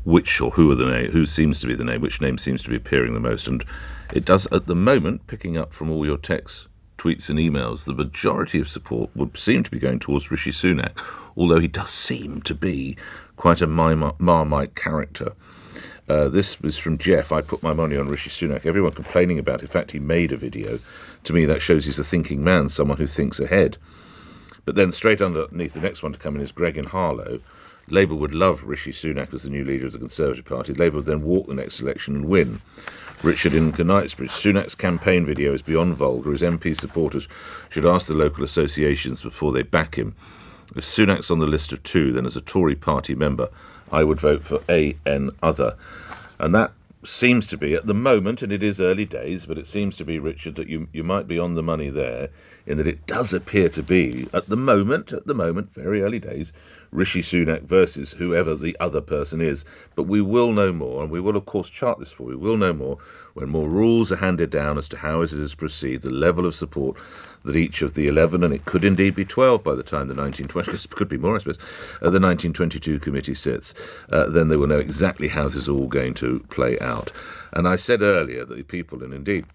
which or who are the name, who seems to be the name, which name seems to be appearing the most. And it does, at the moment, picking up from all your texts, tweets and emails, the majority of support would seem to be going towards Rishi Sunak, although he does seem to be quite a Marmite character. This was from Jeff. I put my money on Rishi Sunak. Everyone complaining about it. In fact, he made a video. To me, that shows he's a thinking man, someone who thinks ahead. But then straight underneath, the next one to come in is Greg in Harlow. Labour would love Rishi Sunak as the new leader of the Conservative Party. Labour would then walk the next election and win. Richard in Knightsbridge. Sunak's campaign video is beyond vulgar. His MP supporters should ask the local associations before they back him. If Sunak's on the list of two, then as a Tory party member, I would vote for AN other. And that seems to be, at the moment, and it is early days, but it seems to be, Richard, that you might be on the money there, in that it does appear to be, at the moment, very early days, Rishi Sunak versus whoever the other person is. But we will know more, and we will, of course, chart this for you. We will know more when more rules are handed down as to how it is to proceed, the level of support that each of the 11, and it could indeed be 12 by the time the 1920, it could be more, I suppose, the 1922 committee sits. Then they will know exactly how this is all going to play out. And I said earlier that the people, and indeed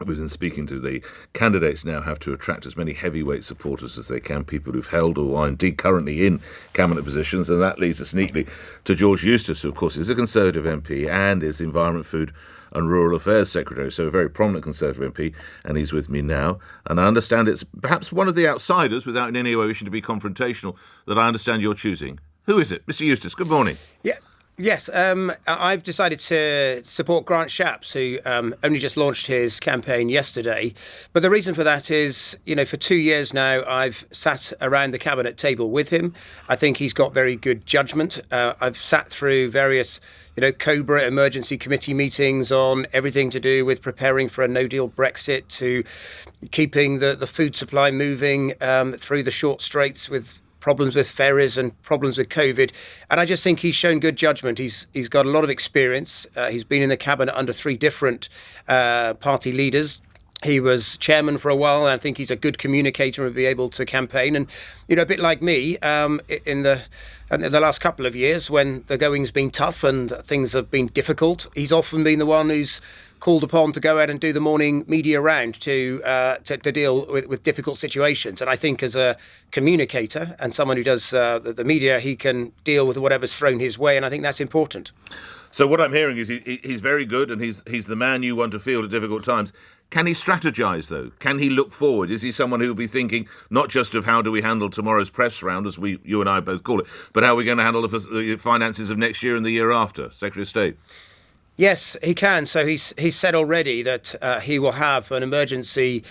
we've been speaking to the candidates, now have to attract as many heavyweight supporters as they can, people who've held or are indeed currently in cabinet positions, and that leads us neatly to George Eustice, who of course is a Conservative MP and is Environment, Food and Rural Affairs Secretary, so a very prominent Conservative MP, and he's with me now. And I understand it's perhaps one of the outsiders, without in any way wishing to be confrontational, that I understand you're choosing. Who is it? Mr. Eustice, good morning. Yeah. Yes, I've decided to support Grant Shapps, who only just launched his campaign yesterday. But the reason for that is, for 2 years now, I've sat around the cabinet table with him. I think he's got very good judgment. I've sat through various, COBRA emergency committee meetings on everything to do with preparing for a no-deal Brexit, to keeping the food supply moving through the short straits with problems with ferries and problems with COVID. And I just think he's shown good judgment. He's got a lot of experience. He's been in the cabinet under 3 different party leaders. He was chairman for a while, and I think he's a good communicator and will be able to campaign. And, a bit like me, in the last couple of years when the going's been tough and things have been difficult, he's often been the one who's called upon to go out and do the morning media round to deal with difficult situations. And I think as a communicator and someone who does the media, he can deal with whatever's thrown his way, and I think that's important. So what I'm hearing is he's very good, and he's the man you want to field at difficult times. Can he strategise, though? Can he look forward? Is he someone who will be thinking not just of how do we handle tomorrow's press round, as you and I both call it, but how are we going to handle the finances of next year and the year after? Secretary of State. Yes, he can. So he's said already that he will have an emergency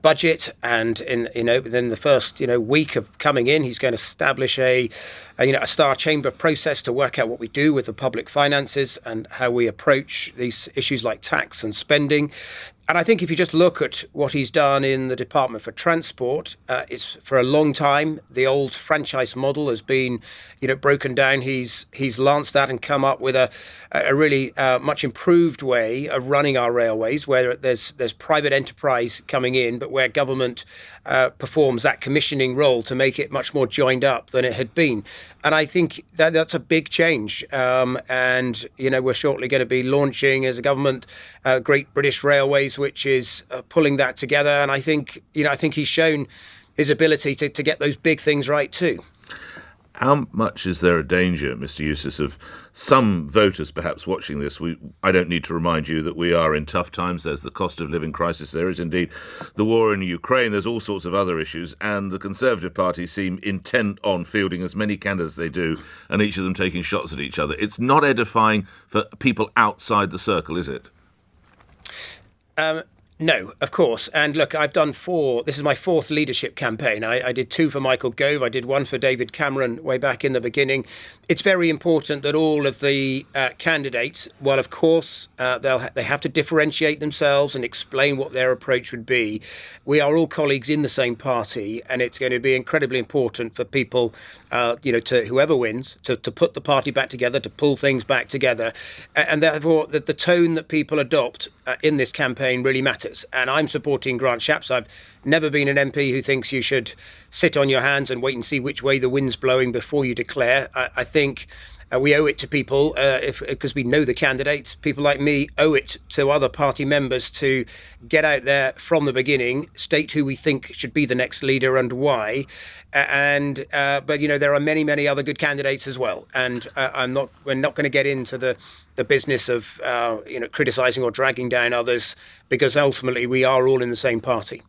budget, and within the first week of coming in, he's going to establish a star chamber process to work out what we do with the public finances and how we approach these issues like tax and spending. And I think if you just look at what he's done in the Department for Transport, it's for a long time the old franchise model has been, broken down. He's lanced that and come up with a really much improved way of running our railways, where there's private enterprise coming in, but where government performs that commissioning role to make it much more joined up than it had been. And I think that's a big change. And we're shortly going to be launching as a government Great British Railways, which is pulling that together. And I think he's shown his ability to get those big things right too. How much is there a danger, Mr. Eustice, of some voters perhaps watching this? I don't need to remind you that we are in tough times. There's the cost of living crisis. There is indeed the war in Ukraine. There's all sorts of other issues. And the Conservative Party seem intent on fielding as many candidates as they do, and each of them taking shots at each other. It's not edifying for people outside the circle, is it? No, of course. And look, I've done 4. This is my 4th leadership campaign. I did 2 for Michael Gove. I did 1 for David Cameron way back in the beginning. It's very important that all of the candidates, well, of course, they have to differentiate themselves and explain what their approach would be. We are all colleagues in the same party, and it's going to be incredibly important for people, to whoever wins, to put the party back together, to pull things back together. And therefore, the tone that people adopt in this campaign really matters. And I'm supporting Grant Shapps. I've never been an MP who thinks you should sit on your hands and wait and see which way the wind's blowing before you declare. I think We owe it to people, because we know the candidates. People like me owe it to other party members to get out there from the beginning, state who we think should be the next leader and why. But there are many other good candidates as well, and we're not going to get into the business of criticising or dragging down others, because ultimately we are all in the same party.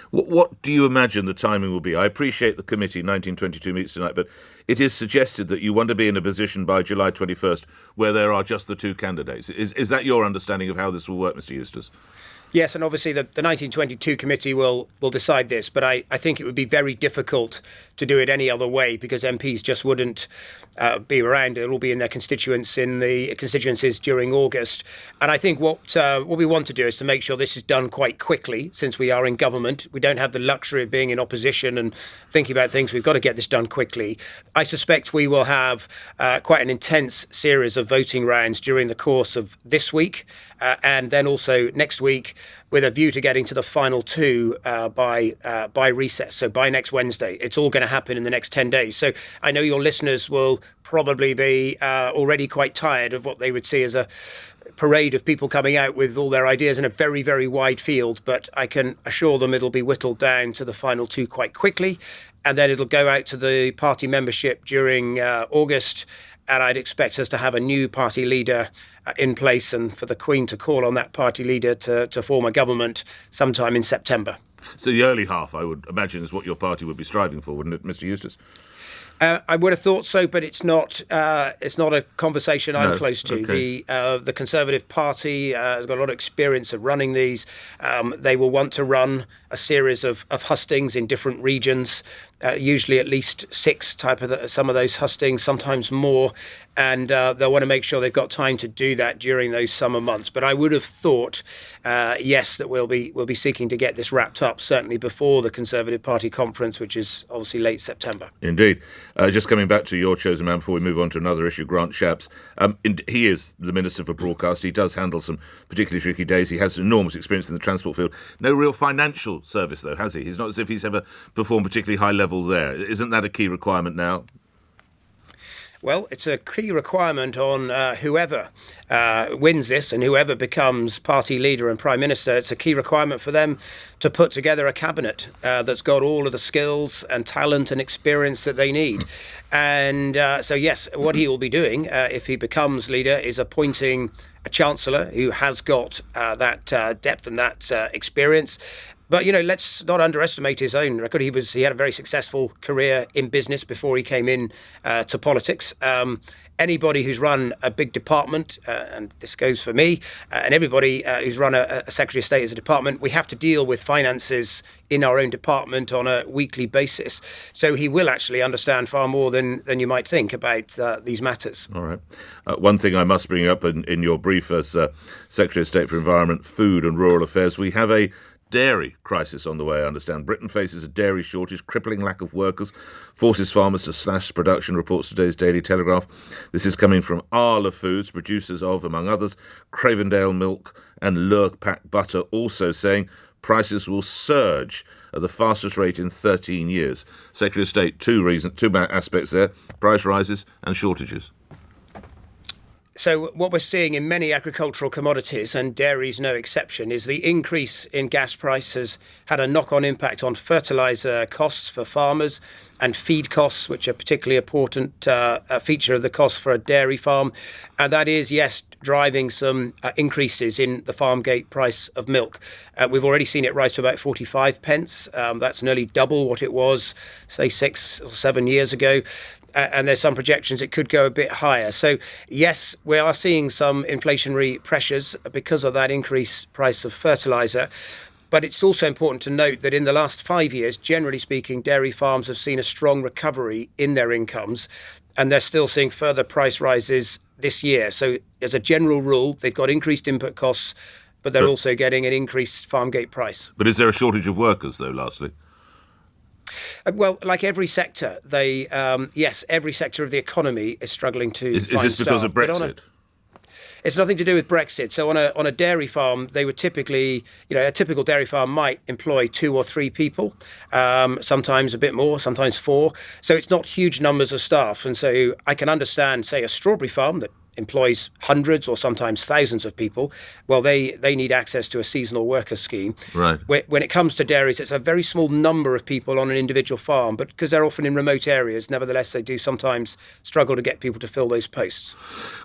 What do you imagine the timing will be? I appreciate the committee 1922 meets tonight, but it is suggested that you want to be in a position by July 21st where there are just the two candidates. Is that your understanding of how this will work, Mr. Eustice? Yes, and obviously the 1922 committee will decide this, but I think it would be very difficult to do it any other way, because MPs just wouldn't be around. It'll be in their constituencies during August. And I think what we want to do is to make sure this is done quite quickly, since we are in government. We don't have the luxury of being in opposition and thinking about things. We've got to get this done quickly. I suspect we will have quite an intense series of voting rounds during the course of this week, and then also next week, with a view to getting to the final two by recess, so by next Wednesday. It's all going to happen in the next 10 days. So I know your listeners will probably be already quite tired of what they would see as a parade of people coming out with all their ideas in a very, very wide field, but I can assure them it'll be whittled down to the final two quite quickly, and then it'll go out to the party membership during August, and I'd expect us to have a new party leader in place, and for the Queen to call on that party leader to form a government sometime in September. So the early half, I would imagine, is what your party would be striving for, wouldn't it, Mr. Eustice? I would have thought so, but it's not. It's not a conversation I'm close to. Okay. The Conservative Party has got a lot of experience of running these. They will want to run a series of hustings in different regions, usually at least six some of those hustings, sometimes more, and they'll want to make sure they've got time to do that during those summer months. But I would have thought, yes, that we'll be seeking to get this wrapped up certainly before the Conservative Party conference, which is obviously late September. Indeed. Just coming back to your chosen man before we move on to another issue, Grant Shapps. He is the Minister for Broadcast. He does handle some particularly tricky days. He has enormous experience in the transport field. No real financial service, though, has he? He's not as if he's ever performed particularly high level there. Isn't that a key requirement now? Well, it's a key requirement on whoever wins this and whoever becomes party leader and prime minister. It's a key requirement for them to put together a cabinet that's got all of the skills and talent and experience that they need. And so, yes, what he will be doing if he becomes leader is appointing a chancellor who has got that depth and that experience. But, let's not underestimate his own record. He had a very successful career in business before he came in to politics. Anybody who's run a big department, and this goes for me, and everybody who's run a Secretary of State as a department, we have to deal with finances in our own department on a weekly basis. So he will actually understand far more than you might think about these matters. All right. One thing I must bring up in your brief as Secretary of State for Environment, Food and Rural Affairs, we have a dairy crisis on the way, I understand. Britain faces a dairy shortage, crippling lack of workers, forces farmers to slash production, reports today's Daily Telegraph. This is coming from Arla Foods, producers of, among others, Cravendale milk and Lurpak butter, also saying prices will surge at the fastest rate in 13 years. Secretary of State, two aspects there, price rises and shortages. So what we're seeing in many agricultural commodities, and dairy is no exception, is the increase in gas prices had a knock-on impact on fertiliser costs for farmers and feed costs, which are particularly important a feature of the cost for a dairy farm. And that is, yes, driving some increases in the farm gate price of milk. We've already seen it rise to about 45 pence. That's nearly double what it was, say, 6 or 7 years ago. And there's some projections it could go a bit higher. So, yes, we are seeing some inflationary pressures because of that increased price of fertiliser. But it's also important to note that in the last 5 years, generally speaking, dairy farms have seen a strong recovery in their incomes, and they're still seeing further price rises this year. So, as a general rule, they've got increased input costs, but they're also getting an increased farm gate price. But is there a shortage of workers, though, lastly? Well, like every sector, every sector of the economy is struggling to find staff. Is this because of Brexit? it's nothing to do with Brexit. So on a dairy farm, they would typically, a typical dairy farm might employ 2 or 3 people, sometimes a bit more, sometimes 4. So it's not huge numbers of staff. And so I can understand, say, a strawberry farm that employs hundreds or sometimes thousands of people. Well, they need access to a seasonal worker scheme. Right. When it comes to dairies, it's a very small number of people on an individual farm, but because they're often in remote areas, nevertheless, they do sometimes struggle to get people to fill those posts.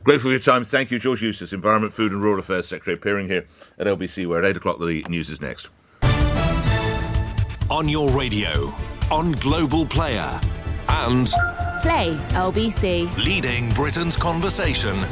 Grateful for your time. Thank you, George Eustice, Environment, Food and Rural Affairs Secretary, appearing here at LBC, where at 8 o'clock the news is next. On your radio, on Global Player, and Play LBC. leading Britain's conversation.